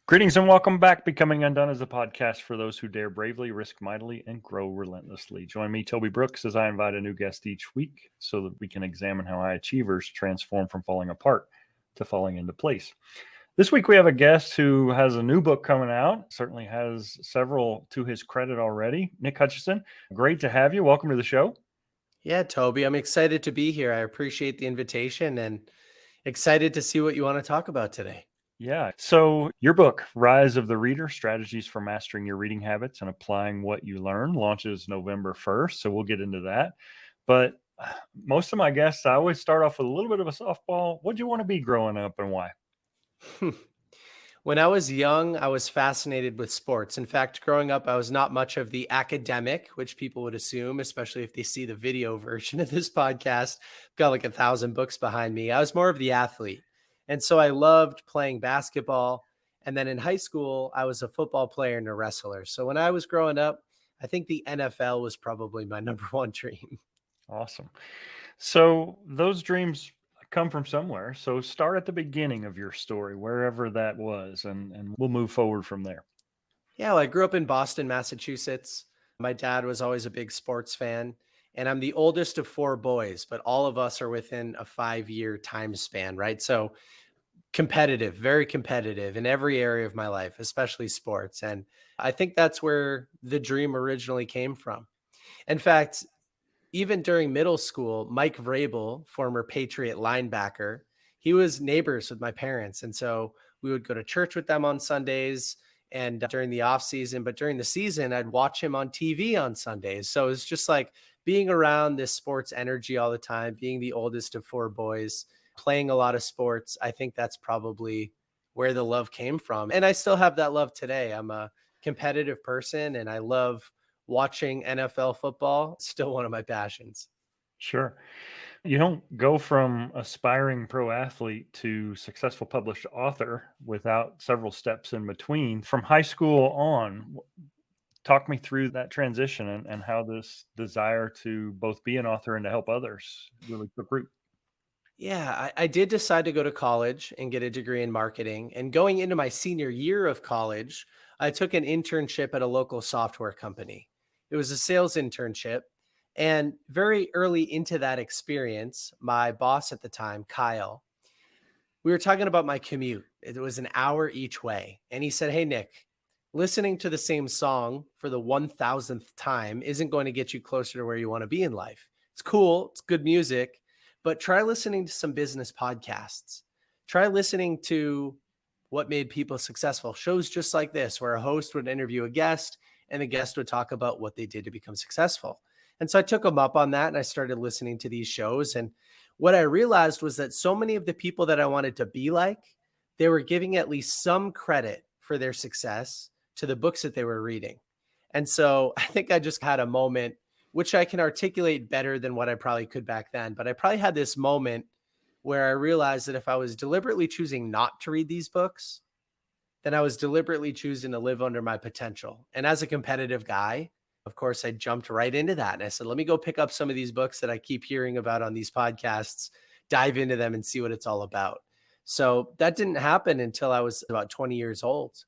Greetings and welcome back. Becoming Undone is a podcast for those who dare bravely, risk mightily, and grow relentlessly. Join me, Toby Brooks, as I invite a new guest each week so that we can examine how high achievers transform from falling apart to falling into place. This week we have a guest who has a new book coming out, certainly has several to his credit already. Nick Hutchison, great to have you. Welcome to the show. Yeah, Toby, I'm excited to be here. I appreciate the invitation and excited to see what you want to talk about today. Yeah. So your book, Rise of the Reader, Strategies for Mastering Your Reading Habits and Applying What You Learn, launches November 1st. So we'll get into that. But most of my guests, I always start off with a little bit of a softball. What'd you want to be growing up and why? When I was young, I was fascinated with sports. In fact, growing up, I was not much of the academic, which people would assume, especially if they see the video version of this podcast. I've got like 1,000 books behind me. I was more of the athlete. And so I loved playing basketball. And then in high school, I was a football player and a wrestler. So when I was growing up, I think the NFL was probably my number one dream. Awesome. So those dreams come from somewhere. So start at the beginning of your story, wherever that was, and we'll move forward from there. Yeah, well, I grew up in Boston, Massachusetts. My dad was always a big sports fan, and I'm the oldest of four boys, but all of us are within a 5-year time span, right? So competitive, very competitive in every area of my life, especially sports. And I think that's where the dream originally came from. In fact, even during middle school, Mike Vrabel, former Patriot linebacker, he was neighbors with my parents. And so we would go to church with them on Sundays and during the off season, but during the season, I'd watch him on TV on Sundays. So it's just like being around this sports energy all the time, being the oldest of four boys, playing a lot of sports. I think that's probably where the love came from. And I still have that love today. I'm a competitive person and I love watching NFL football. Still one of my passions. Sure. You don't go from aspiring pro athlete to successful published author without several steps in between. From high school on, talk me through that transition and how this desire to both be an author and to help others really took root. Yeah, I did decide to go to college and get a degree in marketing. And going into my senior year of college, I took an internship at a local software company. It was a sales internship. And very early into that experience, my boss at the time, Kyle, we were talking about my commute. It was an hour each way. And he said, "Hey, Nick, listening to the same song for the 1000th time isn't going to get you closer to where you want to be in life. It's cool, it's good music, but try listening to some business podcasts. Try listening to what made people successful. Shows just like this, where a host would interview a guest and the guest would talk about what they did to become successful." And so I took him up on that and I started listening to these shows. And what I realized was that so many of the people that I wanted to be like, they were giving at least some credit for their success to the books that they were reading. And so I think I just had a moment, which I can articulate better than what I probably could back then. But I probably had this moment where I realized that if I was deliberately choosing not to read these books, then I was deliberately choosing to live under my potential. And as a competitive guy, of course, I jumped right into that. And I said, let me go pick up some of these books that I keep hearing about on these podcasts, dive into them and see what it's all about. So that didn't happen until I was about 20 years old.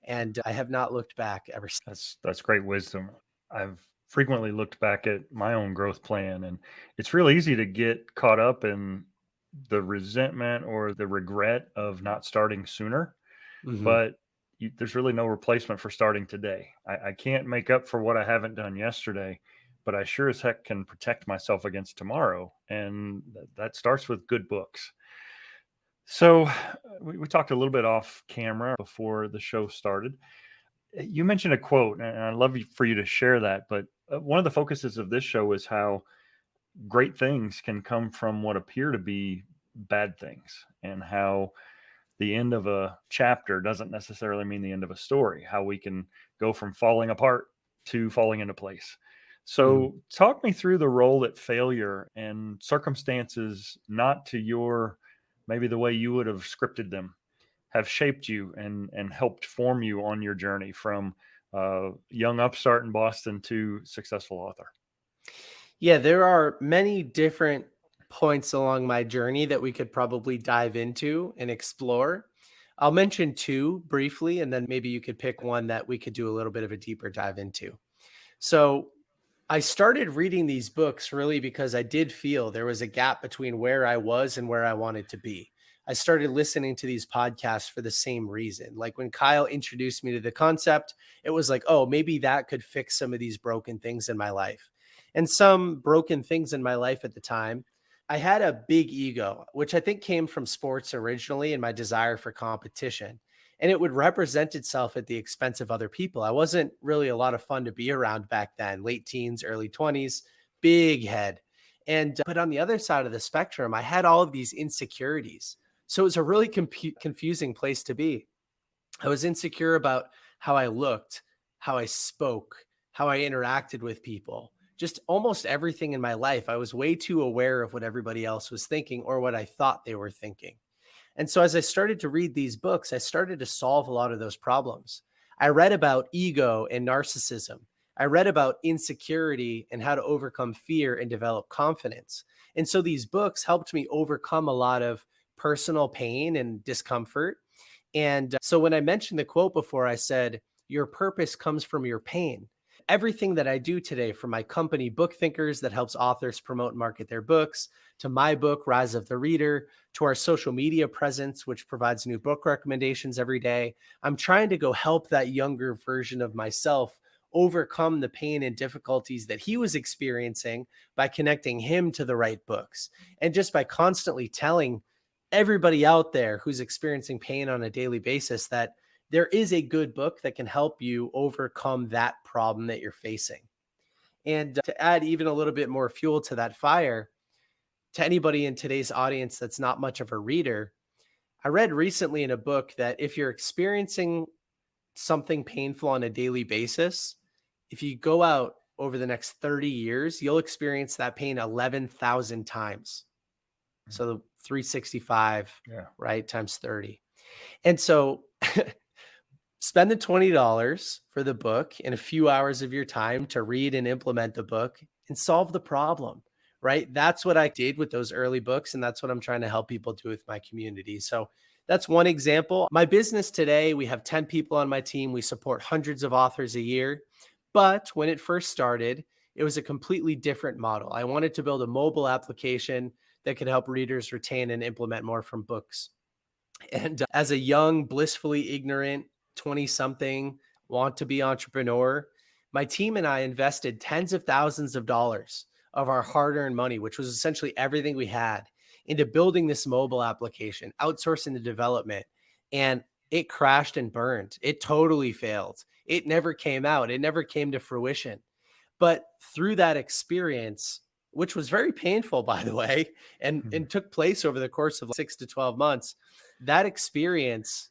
And I have not looked back ever since. That's great wisdom. I've frequently looked back at my own growth plan, and it's real easy to get caught up in the resentment or the regret of not starting sooner. Mhm. But there's really no replacement for starting today. I can't make up for what I haven't done yesterday, but I sure as heck can protect myself against tomorrow. And that starts with good books. So we talked a little bit off camera before the show started. You mentioned a quote, and I'd love for you to share that. But one of the focuses of this show is how great things can come from what appear to be bad things, and how the end of a chapter doesn't necessarily mean the end of a story, how we can go from falling apart to falling into place. Mhm. So, talk me through the role that failure and circumstances not to your maybe the way you would have scripted them have shaped you and helped form you on your journey from young upstart in Boston to successful author. Yeah, there are many different points along my journey that we could probably dive into and explore. I'll mention two briefly, and then maybe you could pick one that we could do a little bit of a deeper dive into. So I started reading these books really because I did feel there was a gap between where I was and where I wanted to be. I started listening to these podcasts for the same reason. Like when Kyle introduced me to the concept, it was like, oh, maybe that could fix some of these broken things in my life. And some broken things in my life at the time, I had a big ego, which I think came from sports originally and my desire for competition. And it would represent itself at the expense of other people. I wasn't really a lot of fun to be around back then, late teens, early 20s, big head. But on the other side of the spectrum, I had all of these insecurities. So it was a really confusing place to be. I was insecure about how I looked, how I spoke, how I interacted with people, just almost everything in my life. I was way too aware of what everybody else was thinking or what I thought they were thinking. And so as I started to read these books, I started to solve a lot of those problems. I read about ego and narcissism. I read about insecurity and how to overcome fear and develop confidence. And so these books helped me overcome a lot of personal pain and discomfort. And so when I mentioned the quote before, I said, your purpose comes from your pain. Everything that I do today, from my company, BookThinkers, that helps authors promote and market their books, to my book, Rise of the Reader, to our social media presence, which provides new book recommendations every day, I'm trying to go help that younger version of myself overcome the pain and difficulties that he was experiencing by connecting him to the right books. And just by constantly telling everybody out there who's experiencing pain on a daily basis that there is a good book that can help you overcome that problem that you're facing. And to add even a little bit more fuel to that fire, to anybody in today's audience that's not much of a reader, I read recently in a book that if you're experiencing something painful on a daily basis, if you go out over the next 30 years, you'll experience that pain 11,000 times. So the 365, Yeah. right, times 30. And so spend the $20 for the book and a few hours of your time to read and implement the book and solve the problem, right? That's what I did with those early books. And that's what I'm trying to help people do with my community. So that's one example. My business today, we have 10 people on my team. We support hundreds of authors a year. But when it first started, it was a completely different model. I wanted to build a mobile application that could help readers retain and implement more from books. And as a young, blissfully ignorant 20 something want to be entrepreneur, my team and I invested tens of thousands of dollars of our hard earned money, which was essentially everything we had, into building this mobile application, outsourcing the development. And it crashed and burned. It totally failed. It never came out. It never came to fruition. But through that experience, which was very painful, by the way, and took place over the course of 6 to 12 months, that experience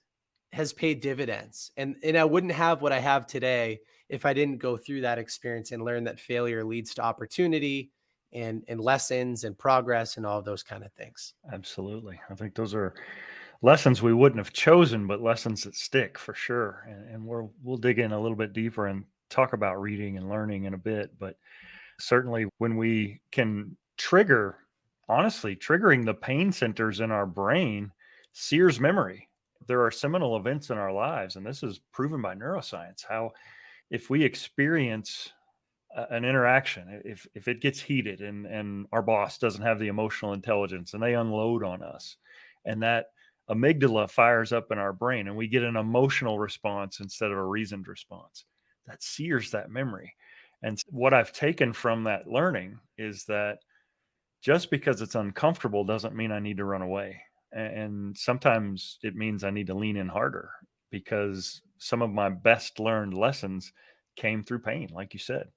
has paid dividends. And I wouldn't have what I have today if I didn't go through that experience and learn that failure leads to opportunity and lessons and progress and all of those kind of things. Absolutely. I think those are lessons we wouldn't have chosen, but lessons that stick for sure. And we'll dig in a little bit deeper and talk about reading and learning in a bit. But certainly when we can honestly, triggering the pain centers in our brain sears memory. There are seminal events in our lives, and this is proven by neuroscience, how if we experience an interaction, if it gets heated and our boss doesn't have the emotional intelligence and they unload on us, and that amygdala fires up in our brain and we get an emotional response instead of a reasoned response, that sears that memory. And what I've taken from that learning is that just because it's uncomfortable doesn't mean I need to run away. And sometimes it means I need to lean in harder, because some of my best learned lessons came through pain, like you said.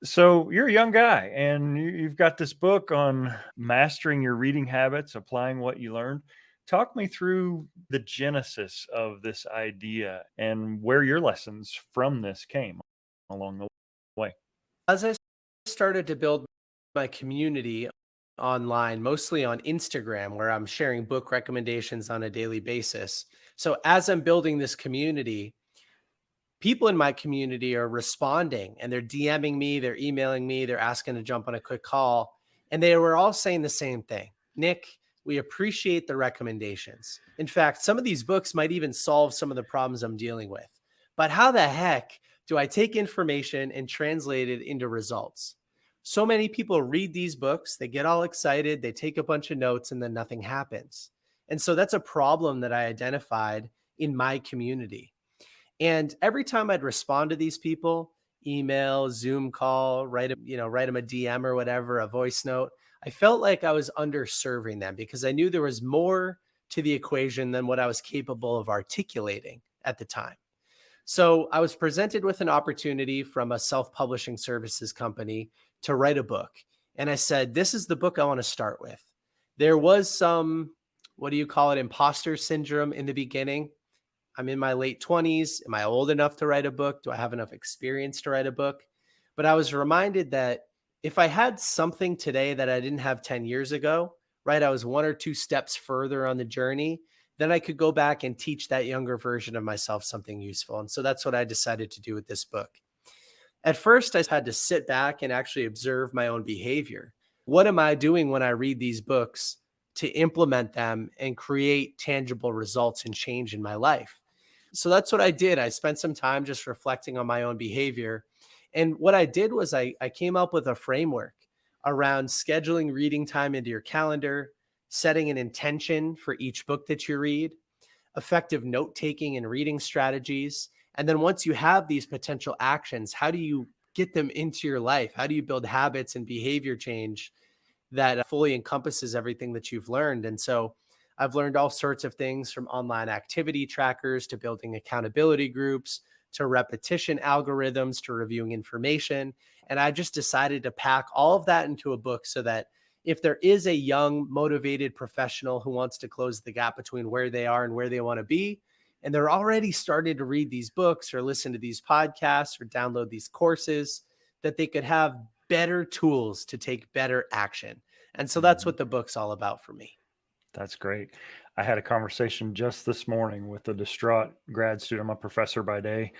So you're a young guy and you've got this book on mastering your reading habits, applying what you learned. Talk me through the genesis of this idea and where your lessons from this came along the way. As I started to build my community online, mostly on Instagram, where I'm sharing book recommendations on a daily basis. So as I'm building this community, people in my community are responding and they're DMing me, they're emailing me, they're asking to jump on a quick call. And they were all saying the same thing. Nick, We appreciate the recommendations. In fact, some of these books might even solve some of the problems I'm dealing with. But how the heck do I take information and translate it into results? So many people read these books, they get all excited, they take a bunch of notes, and then nothing happens. And so that's a problem that I identified in my community. And every time I'd respond to these people, email, Zoom call, write them a DM or whatever, a voice note, I felt like I was underserving them because I knew there was more to the equation than what I was capable of articulating at the time. So I was presented with an opportunity from a self-publishing services company to write a book. And I said, this is the book I want to start with. There was some, what do you call it, imposter syndrome in the beginning. I'm in my late 20s. Am I old enough to write a book? Do I have enough experience to write a book? But I was reminded that if I had something today that I didn't have 10 years ago, right, I was one or two steps further on the journey, then I could go back and teach that younger version of myself something useful. And so that's what I decided to do with this book. At first, I had to sit back and actually observe my own behavior. What am I doing when I read these books to implement them and create tangible results and change in my life? So that's what I did. I spent some time just reflecting on my own behavior. And what I did was I came up with a framework around scheduling reading time into your calendar, setting an intention for each book that you read, effective note taking and reading strategies. And then once you have these potential actions, how do you get them into your life? How do you build habits and behavior change that fully encompasses everything that you've learned? And so I've learned all sorts of things, from online activity trackers to building accountability groups to repetition algorithms to reviewing information. And I just decided to pack all of that into a book so that if there is a young, motivated professional who wants to close the gap between where they are and where they want to be, and they're already started to read these books or listen to these podcasts or download these courses, that they could have better tools to take better action. And so that's Mhm. what the book's all about for me. That's great. I had a conversation just this morning with a distraught grad student. I'm a professor by day,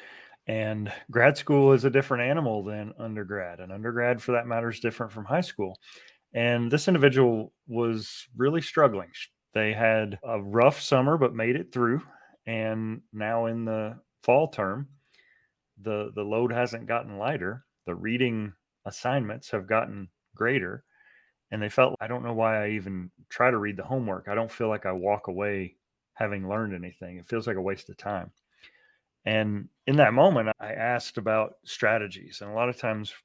and grad school is a different animal than undergrad. And undergrad, for that matter, is different from high school. And this individual was really struggling. They had a rough summer, but made it through. And now in the fall term, the load hasn't gotten lighter. The reading assignments have gotten greater. And they felt, I don't know why I even try to read the homework. I don't feel like I walk away having learned anything. It feels like a waste of time. And in that moment, I asked about strategies. And a lot of times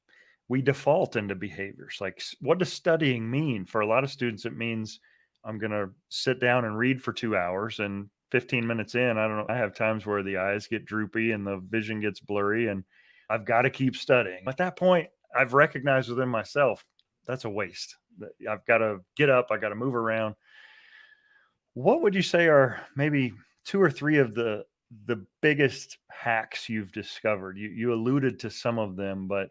we default into behaviors like, what does studying mean? For a lot of students, it means I'm going to sit down and read for 2 hours. And 15 minutes in, I don't know, I have times where the eyes get droopy and the vision gets blurry, and I've got to keep studying. At that point, I've recognized within myself that's a waste. I've got to get up, I got to move around. What would you say are maybe two or three of the biggest hacks you've discovered? You alluded to some of them, but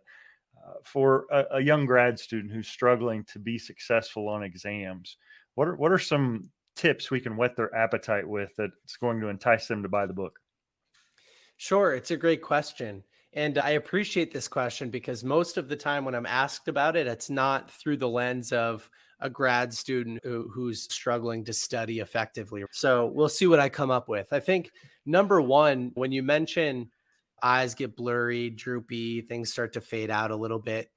for a young grad student who's struggling to be successful on exams, what are some tips we can whet their appetite with that's going to entice them to buy the book? Sure, it's a great question. And I appreciate this question because most of the time when I'm asked about it, it's not through the lens of a grad student who's struggling to study effectively. So we'll see what I come up with. I think number one, when you mention eyes get blurry, droopy, things start to fade out a little bit,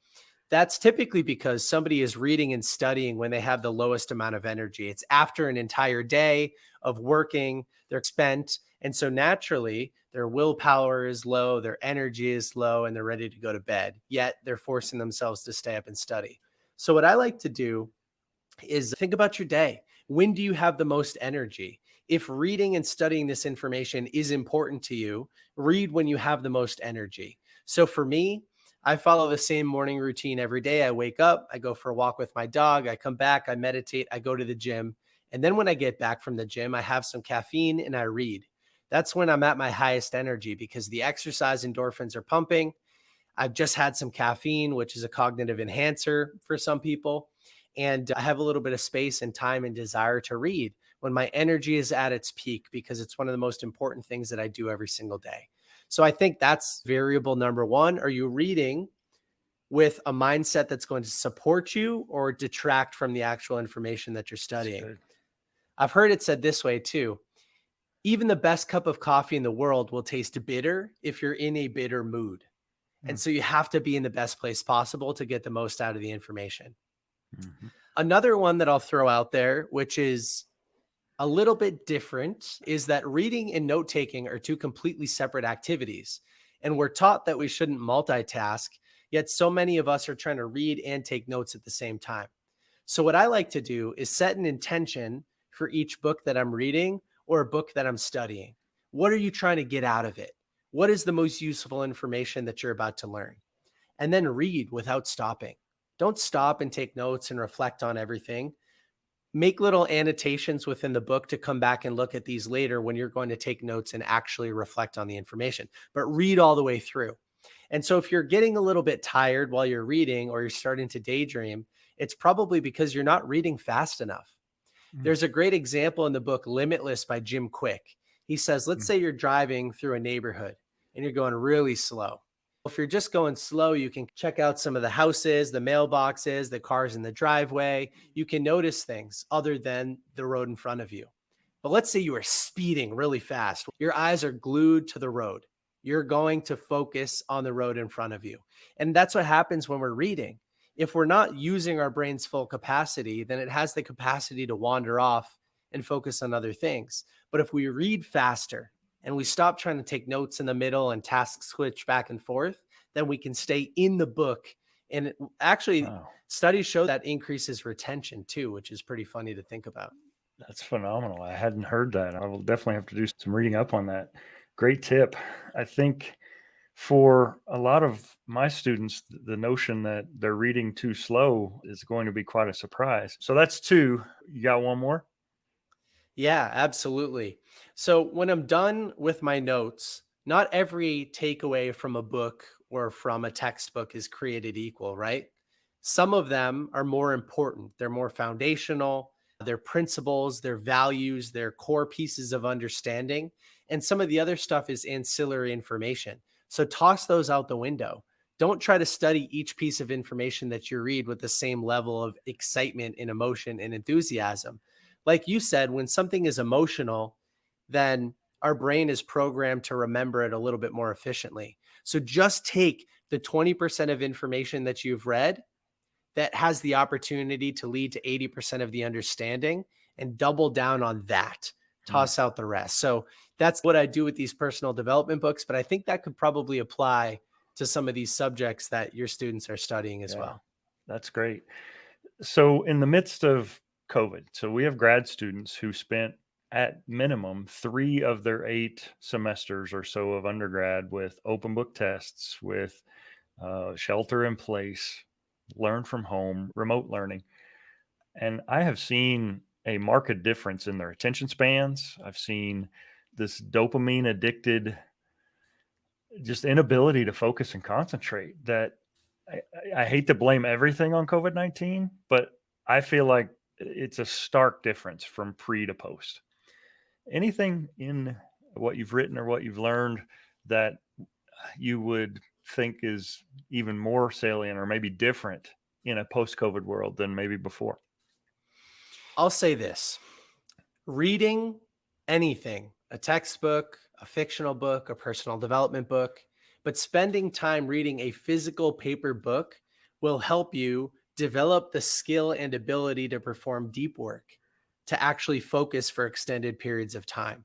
that's typically because somebody is reading and studying when they have the lowest amount of energy. It's after an entire day of working, they're spent. And so naturally, their willpower is low, their energy is low, and they're ready to go to bed. Yet they're forcing themselves to stay up and study. So, what I like to do is think about your day. When do you have the most energy? If reading and studying this information is important to you, read when you have the most energy. So for me, I follow the same morning routine every day. I wake up, I go for a walk with my dog, I come back, I meditate, I go to the gym. And then when I get back from the gym, I have some caffeine and I read. That's when I'm at my highest energy because the exercise endorphins are pumping. I've just had some caffeine, which is a cognitive enhancer for some people. And I have a little bit of space and time and desire to read when my energy is at its peak because it's one of the most important things that I do every single day. So I think that's variable number one. Are you reading with a mindset that's going to support you or detract from the actual information that you're That's studying? good. I've heard it said this way too. Even the best cup of coffee in the world will taste bitter if you're in a bitter mood. And Mm, so you have to be in the best place possible to get the most out of the information. mhm, Another one that I'll throw out there, which is a little bit different, is that reading and note taking are two completely separate activities. And we're taught that we shouldn't multitask, yet so many of us are trying to read and take notes at the same time. So, what I like to do is set an intention for each book that I'm reading or a book that I'm studying. What are you trying to get out of it? What is the most useful information that you're about to learn? And then read without stopping. Don't stop and take notes and reflect on everything. Make little annotations within the book to come back and look at these later when you're going to take notes and actually reflect on the information, but read all the way through. And so if you're getting a little bit tired while you're reading or you're starting to daydream, it's probably because you're not reading fast enough. mm, There's a great example in the book Limitless by Jim Quick. He says, let's mm. say you're driving through a neighborhood and you're going really slow. If you're just going slow, you can check out some of the houses, the mailboxes, the cars in the driveway. You can notice things other than the road in front of you. But let's say you are speeding really fast. Your eyes are glued to the road. You're going to focus on the road in front of you. And that's what happens when we're reading. If we're not using our brain's full capacity, then it has the capacity to wander off and focus on other things. But if we read faster and we stop trying to take notes in the middle and task switch back and forth, then we can stay in the book. And actually, Wow, studies show that increases retention too, which is pretty funny to think about. that's phenomenal. I hadn't heard that. I will definitely have to do some reading up on that. Great tip. I think for a lot of my students, the notion that they're reading too slow is going to be quite a surprise. So that's two. You got one more? Yeah, absolutely. So when I'm done with my notes, not every takeaway from a book or from a textbook is created equal, right? Some of them are more important. They're more foundational, their principles, their values, their core pieces of understanding. And some of the other stuff is ancillary information. So toss those out the window. Don't try to study each piece of information that you read with the same level of excitement and emotion and enthusiasm. Like you said, when something is emotional, then our brain is programmed to remember it a little bit more efficiently. So just take the 20% of information that you've read that has the opportunity to lead to 80% of the understanding and double down on that. Mm, Toss out the rest. So that's what I do with these personal development books. But I think that could probably apply to some of these subjects that your students are studying as yeah, well. that's great. So, in the midst of COVID, so we have grad students who spent at minimum 3 of their 8 semesters or so of undergrad with open book tests, with shelter in place, learn from home, remote learning. And I have seen a marked difference in their attention spans. I've seen this dopamine addicted, just inability to focus and concentrate that I hate to blame everything on COVID-19, but I feel like it's a stark difference from pre to post. Anything in what you've written or what you've learned that you would think is even more salient or maybe different in a post COVID world than maybe before? I'll say this: reading anything, a textbook, a fictional book, a personal development book, but spending time reading a physical paper book will help you develop the skill and ability to perform deep work, to actually focus for extended periods of time.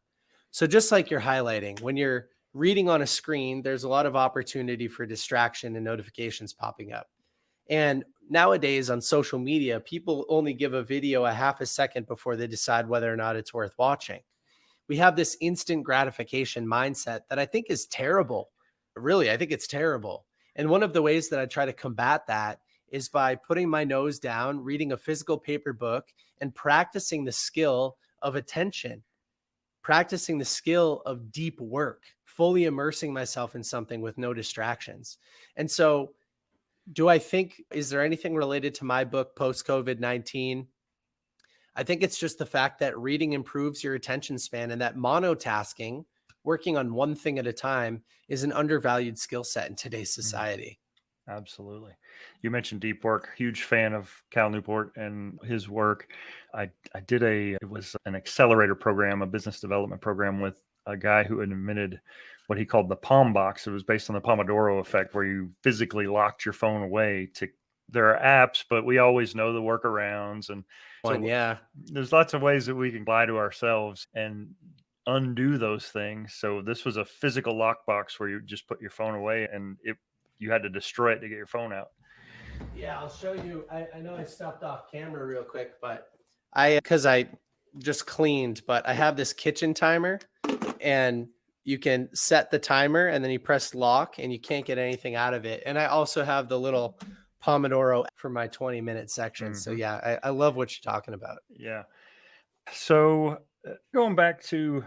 So, just like you're highlighting, when you're reading on a screen, there's a lot of opportunity for distraction and notifications popping up. And nowadays on social media, people only give a video a half a second before they decide whether or not it's worth watching. We have this instant gratification mindset that I think is terrible. Really, I think it's terrible. And one of the ways that I try to combat that is by putting my nose down, reading a physical paper book, and practicing the skill of attention, practicing the skill of deep work, fully immersing myself in something with no distractions. And so, do I think, is there anything related to my book post COVID-19? I think it's just the fact that reading improves your attention span and that monotasking, working on one thing at a time, is an undervalued skill set in today's Mm. society. Absolutely. You mentioned deep work. Huge fan of Cal Newport and his work. I did it was an accelerator program, a business development program with a guy who had invented what he called the Palm Box. It was based on the Pomodoro effect, where you physically locked your phone away to. There are apps, but we always know the workarounds, and One, so yeah. there's lots of ways that we can lie to ourselves and undo those things. So this was a physical lockbox where you just put your phone away, and it you had to destroy it to get your phone out. Yeah, I'll show you. I know I stopped off camera real quick, but because I just cleaned, but I have this kitchen timer and you can set the timer and then you press lock and you can't get anything out of it. And I also have the little Pomodoro for my 20-minute section. So Hmm. yeah, I love what you're talking about. Yeah. So going back to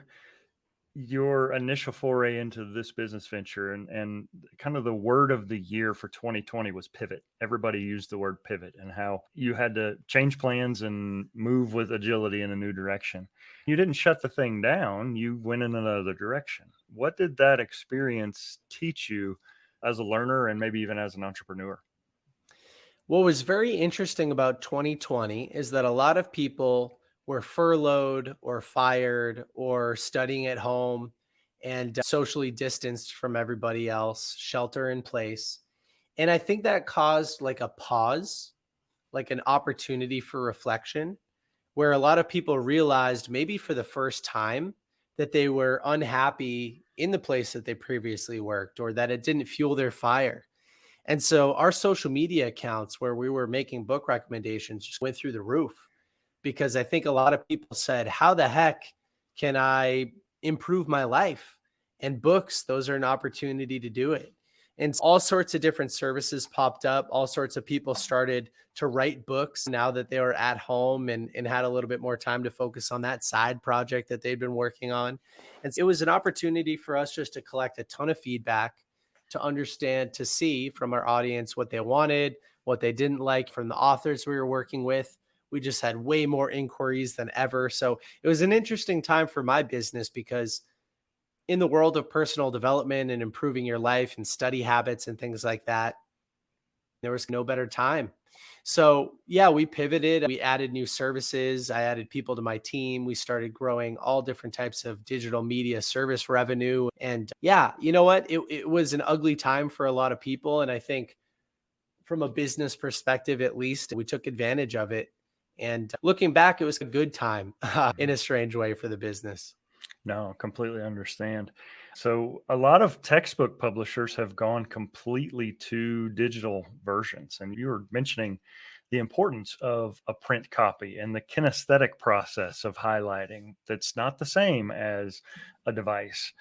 your initial foray into this business venture, and kind of the word of the year for 2020 was pivot. Everybody used the word pivot, and how you had to change plans and move with agility in a new direction. You didn't shut the thing down, you went in another direction. What did that experience teach you as a learner and maybe even as an entrepreneur? What was very interesting about 2020 is that a lot of people were furloughed or fired or studying at home and socially distanced from everybody else, shelter in place. And I think that caused like a pause, like an opportunity for reflection, where a lot of people realized maybe for the first time that they were unhappy in the place that they previously worked or that it didn't fuel their fire. And so our social media accounts where we were making book recommendations just went through the roof because I think a lot of people said, how the heck can I improve my life? And books, those are an opportunity to do it. And all sorts of different services popped up. All sorts of people started to write books now that they were at home and had a little bit more time to focus on that side project that they'd been working on. And it was an opportunity for us just to collect a ton of feedback, to understand, to see from our audience what they wanted, what they didn't like from the authors we were working with. We just had way more inquiries than ever. So it was an interesting time for my business because in the world of personal development and improving your life and study habits and things like that, there was no better time. So, yeah, we pivoted. We added new services. I added people to my team. We started growing all different types of digital media service revenue. And yeah, you know what? It was an ugly time for a lot of people. And I think from a business perspective, at least, we took advantage of it. And looking back, it was a good time in a strange way for the business. No, completely understand. So, a lot of textbook publishers have gone completely to digital versions. And you were mentioning the importance of a print copy and the kinesthetic process of highlighting that's not the same as a device.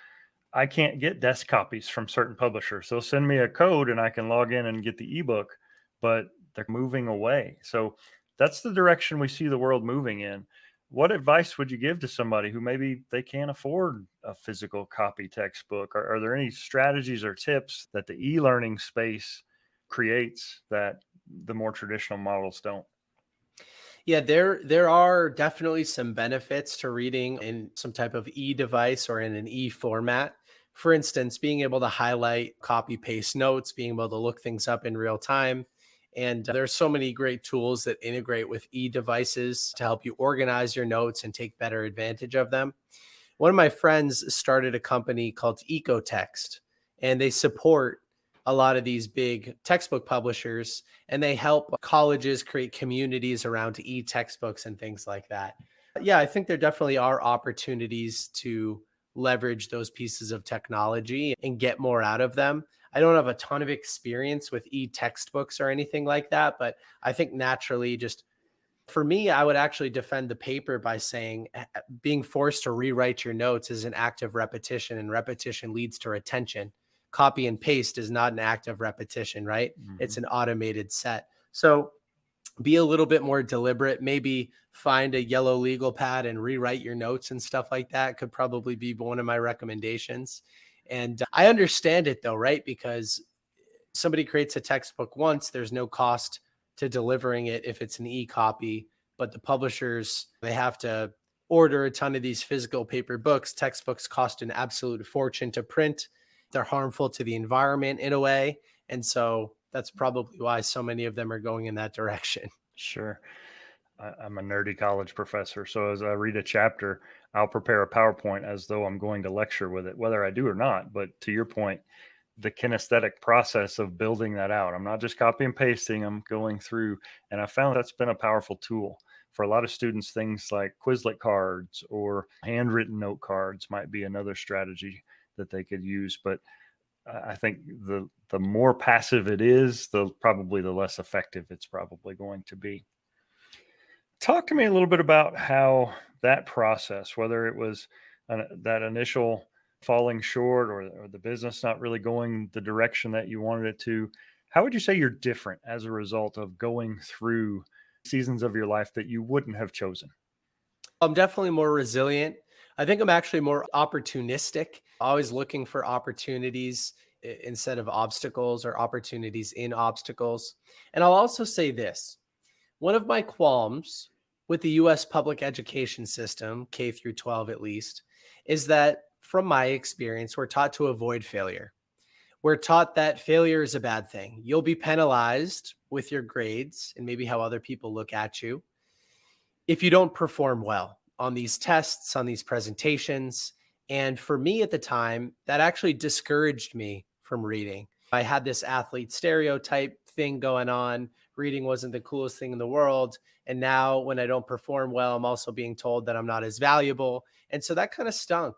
I can't get desk copies from certain publishers. They'll send me a code and I can log in and get the ebook, but they're moving away. So that's the direction we see the world moving in. What advice would you give to somebody who maybe they can't afford a physical copy textbook? Are there any strategies or tips that the e-learning space creates that the more traditional models don't? Yeah, there are definitely some benefits to reading in some type of e-device or in an e-format. For instance, being able to highlight, copy paste notes, being able to look things up in real time. And there's so many great tools that integrate with e-devices to help you organize your notes and take better advantage of them. One of my friends started a company called Ecotext, and they support a lot of these big textbook publishers, and they help colleges create communities around e-textbooks and things like that. Yeah, I think there definitely are opportunities to leverage those pieces of technology and get more out of them. I don't have a ton of experience with e-textbooks or anything like that, but I think naturally just for me, I would actually defend the paper by saying being forced to rewrite your notes is an act of repetition, and repetition leads to retention. Copy and paste is not an act of repetition, right? Mhm. It's an automated set. So be a little bit more deliberate. Maybe find a yellow legal pad and rewrite your notes and stuff like that could probably be one of my recommendations. And I understand it though, right? Because somebody creates a textbook once, there's no cost to delivering it if it's an e-copy, but the publishers, they have to order a ton of these physical paper books. Textbooks cost an absolute fortune to print. They're harmful to the environment in a way. And so that's probably why so many of them are going in that direction. Sure. I'm a nerdy college professor. So as I read a chapter, I'll prepare a PowerPoint as though I'm going to lecture with it, whether I do or not. But to your point, the kinesthetic process of building that out, I'm not just copy and pasting, I'm going through. And I found that's been a powerful tool for a lot of students. Things like Quizlet cards or handwritten note cards might be another strategy that they could use. But I think the more passive it is, the probably the less effective it's probably going to be. Talk to me a little bit about how that process, whether it was that initial falling short or the business not really going the direction that you wanted it to, how would you say you're different as a result of going through seasons of your life that you wouldn't have chosen? I'm definitely more resilient. I think I'm actually more opportunistic, always looking for opportunities instead of obstacles, or opportunities in obstacles. And I'll also say this: one of my qualms with the US public education system, K through 12 at least, is that from my experience, we're taught to avoid failure. We're taught that failure is a bad thing. You'll be penalized with your grades and maybe how other people look at you if you don't perform well on these tests, on these presentations. And for me at the time, that actually discouraged me from reading. I had this athlete stereotype thing going on. Reading wasn't the coolest thing in the world. And now when I don't perform well, I'm also being told that I'm not as valuable. And so that kind of stunk.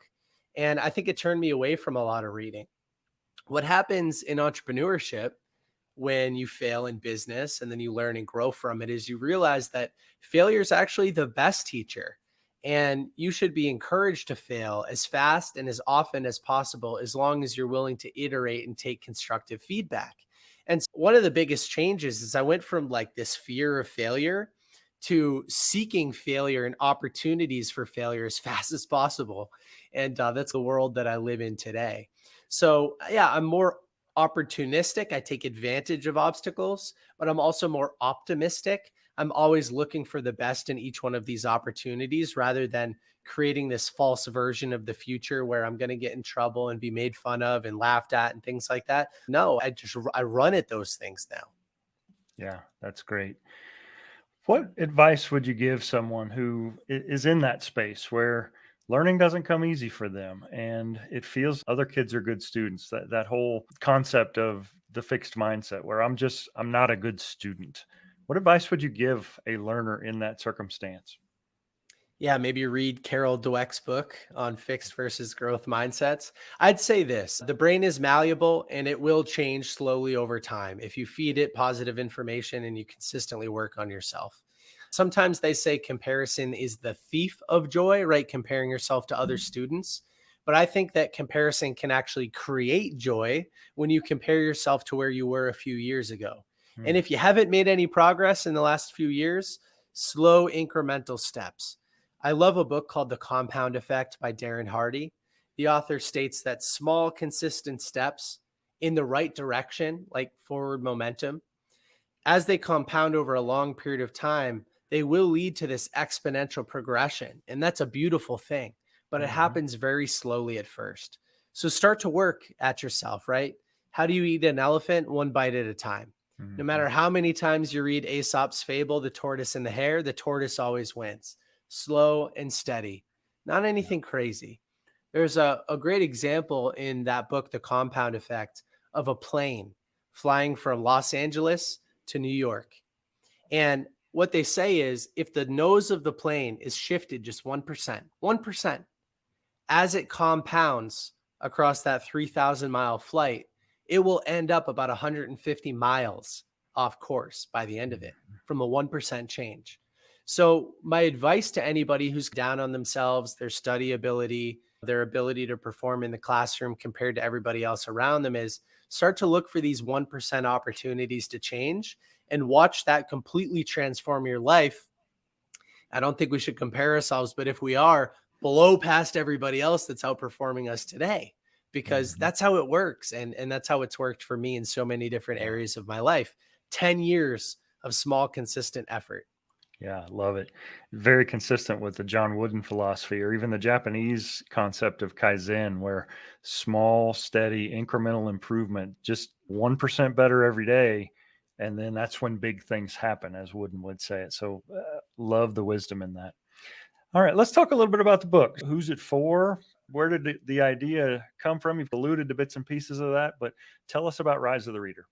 And I think it turned me away from a lot of reading. What happens in entrepreneurship when you fail in business and then you learn and grow from it is you realize that failure is actually the best teacher. And you should be encouraged to fail as fast and as often as possible, as long as you're willing to iterate and take constructive feedback. And one of the biggest changes is I went from like this fear of failure to seeking failure and opportunities for failure as fast as possible. And that's the world that I live in today. So, yeah, I'm more opportunistic. I take advantage of obstacles, but I'm also more optimistic. I'm always looking for the best in each one of these opportunities rather than creating this false version of the future where I'm going to get in trouble and be made fun of and laughed at and things like that. No, I run at those things now. Yeah, that's great. What advice would you give someone who is in that space where learning doesn't come easy for them and it feels other kids are good students? That whole concept of the fixed mindset where I'm not a good student. What advice would you give a learner in that circumstance? Yeah, maybe read Carol Dweck's book on fixed versus growth mindsets. I'd say this: the brain is malleable and it will change slowly over time if you feed it positive information and you consistently work on yourself. Sometimes they say comparison is the thief of joy, right? Comparing yourself to other students. But I think that comparison can actually create joy when you compare yourself to where you were a few years ago. And Hmm. if you haven't made any progress in the last few years, slow incremental steps. I love a book called The Compound Effect by Darren Hardy. The author states that small, consistent steps in the right direction, like forward momentum, as they compound over a long period of time, they will lead to this exponential progression. And that's a beautiful thing, but it Hmm. happens very slowly at first. So start to work at yourself, right? How do you eat an elephant? One bite at a time. No Hmm. matter how many times you read Aesop's fable, The Tortoise and the Hare, the tortoise always wins. Slow and steady, not Yeah. anything crazy. There's a great example in that book, The Compound Effect, of a plane flying from Los Angeles to New York. And what they say is if the nose of the plane is shifted just 1%, as it compounds across that 3,000-mile flight, it will end up about 150 miles off course by the end of it from a 1% change. So, my advice to anybody who's down on themselves, their study ability, their ability to perform in the classroom compared to everybody else around them is start to look for these 1% opportunities to change and watch that completely transform your life. I don't think we should compare ourselves, but if we are, blow past everybody else that's outperforming us today, because Hmm. that's how it works. And that's how it's worked for me in so many different Yeah. areas of my life. 10 years of small, consistent effort. Yeah, I love it. Very consistent with the John Wooden philosophy, or even the Japanese concept of Kaizen, where small, steady, incremental improvement, just 1% better every day. And then that's when big things happen, as Wooden would say it. So, love the wisdom in that. All right, let's talk a little bit about the book. Who's it for? Where did the idea come from? You've alluded to bits and pieces of that, but tell us about Rise of the Reader.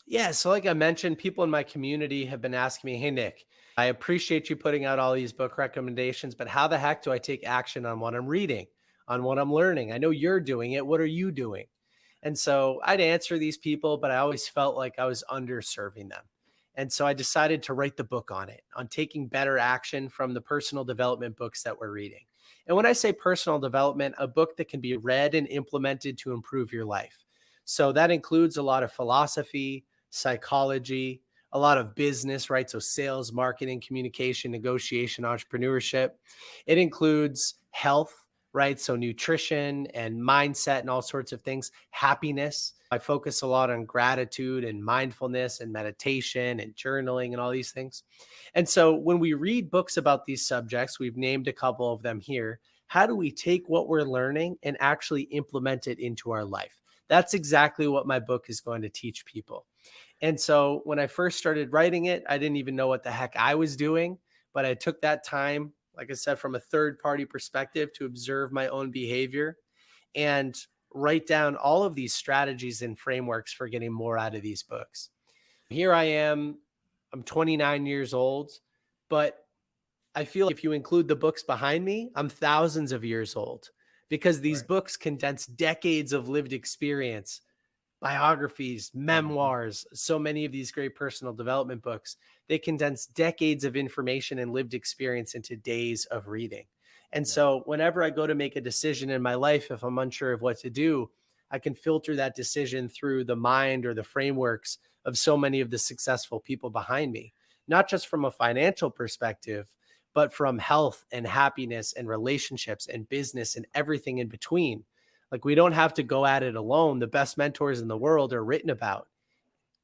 Yeah, so like I mentioned, people in my community have been asking me, "Hey Nick, I appreciate you putting out all these book recommendations, but how the heck do I take action on what I'm reading, on what I'm learning? I know you're doing it. What are you doing?" And so I'd answer these people, but I always felt like I was underserving them. And so I decided to write the book on it, on taking better action from the personal development books that we're reading. And when I say personal development, a book that can be read and implemented to improve your life. So that includes a lot of philosophy, psychology, a lot of business, right? So sales, marketing, communication, negotiation, entrepreneurship. It includes health, right? So nutrition and mindset and all sorts of things, happiness. I focus a lot on gratitude and mindfulness and meditation and journaling and all these things. And so when we read books about these subjects, we've named a couple of them here. How do we take what we're learning and actually implement it into our life? That's exactly what my book is going to teach people. And so when I first started writing it, I didn't even know what the heck I was doing, but I took that time, like I said, from a third party perspective to observe my own behavior and write down all of these strategies and frameworks for getting more out of these books. Here I am, I'm 29 years old, but I feel like if you include the books behind me, I'm thousands of years old because these Right. books condense decades of lived experience, biographies, Mhm. memoirs, so many of these great personal development books, they condense decades of information and lived experience into days of reading. And Yeah. so whenever I go to make a decision in my life, if I'm unsure of what to do, I can filter that decision through the mind or the frameworks of so many of the successful people behind me, not just from a financial perspective, but from health and happiness and relationships and business and everything in between. Like we don't have to go at it alone. The best mentors in the world are written about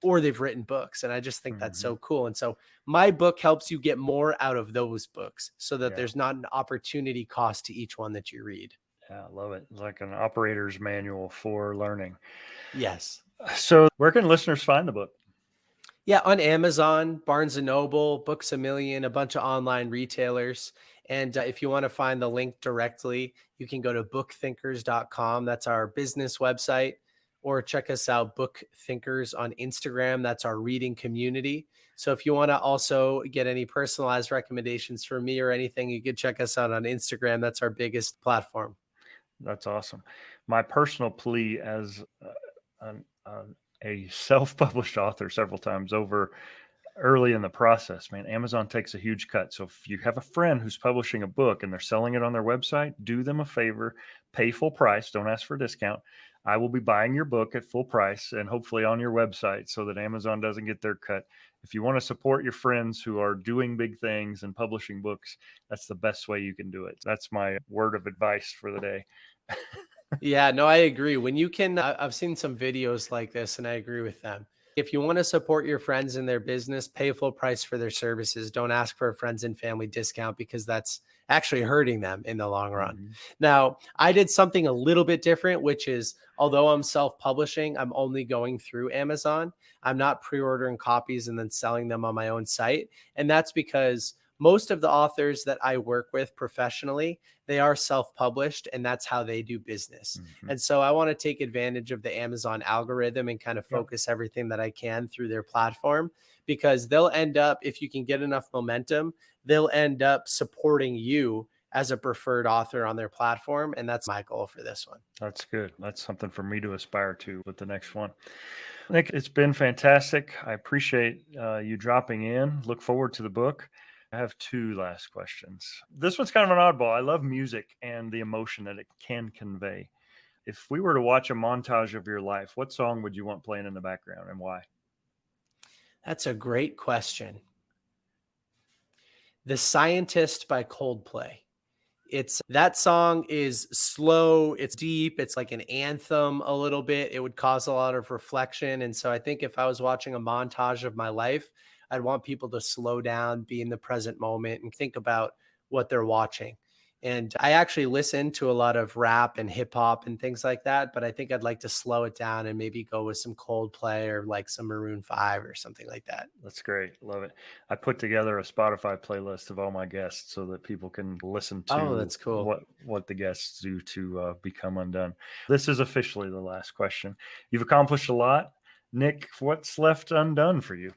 or they've written books. And I just think that's Mhm. so cool. And so my book helps you get more out of those books so that Yeah. there's not an opportunity cost to each one that you read. Yeah, I love it. It's like an operator's manual for learning. Yes. So, where can listeners find the book? Yeah, on Amazon, Barnes and Noble, Books a Million, a bunch of online retailers. And if you want to find the link directly, you can go to bookthinkers.com. That's our business website. Or check us out, Book Thinkers on Instagram. That's our reading community. So if you want to also get any personalized recommendations for me or anything, you could check us out on Instagram. That's our biggest platform. That's awesome. My personal plea as a self-published author several times over early in the process, man, Amazon takes a huge cut. So if you have a friend who's publishing a book and they're selling it on their website, do them a favor, pay full price, don't ask for a discount. I will be buying your book at full price and hopefully on your website so that Amazon doesn't get their cut. If you want to support your friends who are doing big things and publishing books, that's the best way you can do it. That's my word of advice for the day. Yeah, no, I agree. When you can, I've seen some videos like this and I agree with them. If you want to support your friends in their business, pay full price for their services. Don't ask for a friends and family discount because that's actually hurting them in the long run. Mhm. Now, I did something a little bit different, which is although I'm self publishing, I'm only going through Amazon. I'm not pre ordering copies and then selling them on my own site. And that's because most of the authors that I work with professionally, they are self-published and that's how they do business. Mhm. And so I want to take advantage of the Amazon algorithm and kind of Yep. focus everything that I can through their platform because they'll end up, if you can get enough momentum, they'll end up supporting you as a preferred author on their platform. And that's my goal for this one. That's good. That's something for me to aspire to with the next one. Nick, it's been fantastic. I appreciate you dropping in. Look forward to the book. I have two last questions. This one's kind of an oddball. I love music and the emotion that it can convey. If we were to watch a montage of your life, what song would you want playing in the background and why? That's a great question. The Scientist by Coldplay. It's that song is slow, it's deep, it's like an anthem a little bit. It would cause a lot of reflection. And so I think if I was watching a montage of my life, I'd want people to slow down, be in the present moment, and think about what they're watching. And I actually listen to a lot of rap and hip hop and things like that, but I think I'd like to slow it down and maybe go with some Coldplay or like some Maroon 5 or something like that. That's great. Love it. I put together a Spotify playlist of all my guests so that people can listen Oh, to that's cool. what the guests do to become undone. This is officially the last question. You've accomplished a lot. Nick, what's left undone for you?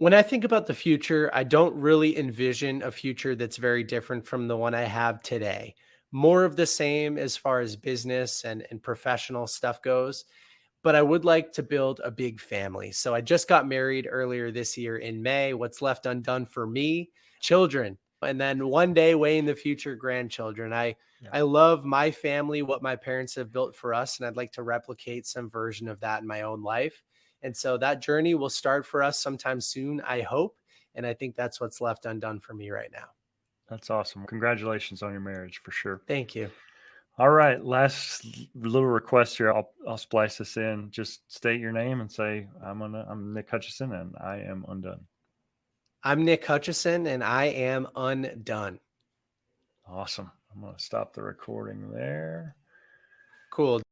When I think about the future, I don't really envision a future that's very different from the one I have today. More of the same as far as business and professional stuff goes. But I would like to build a big family. So I just got married earlier this year in May. What's left undone for me? Children. And then one day, way in the future, grandchildren. Yeah. I love my family, what my parents have built for us, and I'd like to replicate some version of that in my own life. And so that journey will start for us sometime soon, I hope. And I think that's what's left undone for me right now. That's awesome. Congratulations on your marriage for sure. Thank you. All right, last little request here. I'll splice this in. Just state your name and say I'm Nick Hutchison and I am undone. I'm Nick Hutchison, and I am undone. Awesome. I'm gonna stop the recording there. Cool.